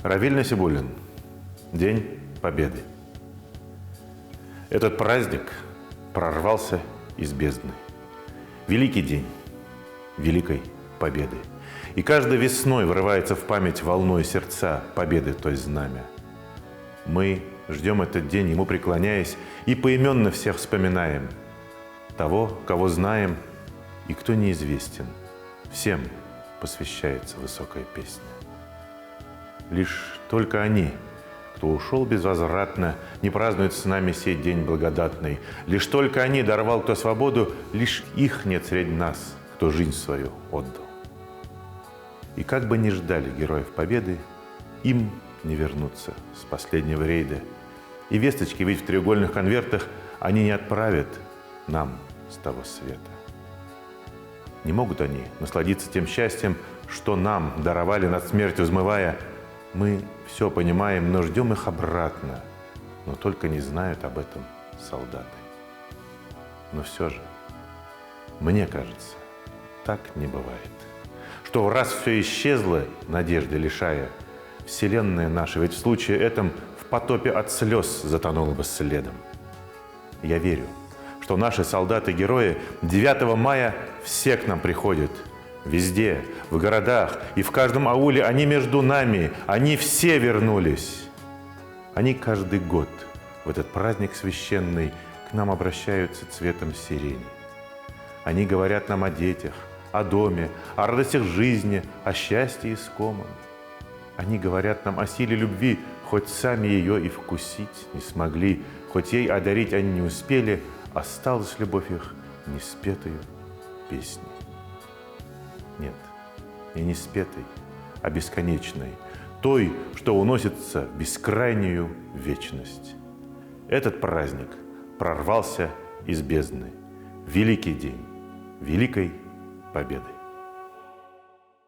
Равиль Насибуллин. День Победы. Этот праздник прорвался из бездны. Великий день Великой Победы. И каждой весной врывается в память волной сердца победы, то есть знамя. Мы ждем этот день, ему преклоняясь, и поименно всех вспоминаем. Того, кого знаем, и кто неизвестен. Всем посвящается высокая песня. Лишь только они, кто ушел безвозвратно, не празднуют с нами сей день благодатный. Лишь только они даровал кто свободу, лишь их нет среди нас, кто жизнь свою отдал. И как бы ни ждали героев победы, им не вернуться с последнего рейда. И весточки ведь в треугольных конвертах они не отправят нам с того света. Не могут они насладиться тем счастьем, что нам даровали над смертью взмывая. Мы все понимаем, но ждем их обратно, но только не знают об этом солдаты. Но все же, мне кажется, так не бывает, что в раз все исчезло, надежды лишая, вселенная наша, ведь в случае этом в потопе от слез затонула бы следом. Я верю, что наши солдаты-герои 9 мая все к нам приходят. Везде, в городах и в каждом ауле они между нами, они все вернулись. Они каждый год в этот праздник священный к нам обращаются цветом сирени. Они говорят нам о детях, о доме, о радостях жизни, о счастье искомом. Они говорят нам о силе любви, хоть сами ее и вкусить не смогли, хоть ей одарить они не успели, осталась любовь их неспетою песней. Нет, и не спетой, а бесконечной, той, что уносится в бескрайнюю вечность. Этот праздник прорвался из бездны. Великий день Великой Победы.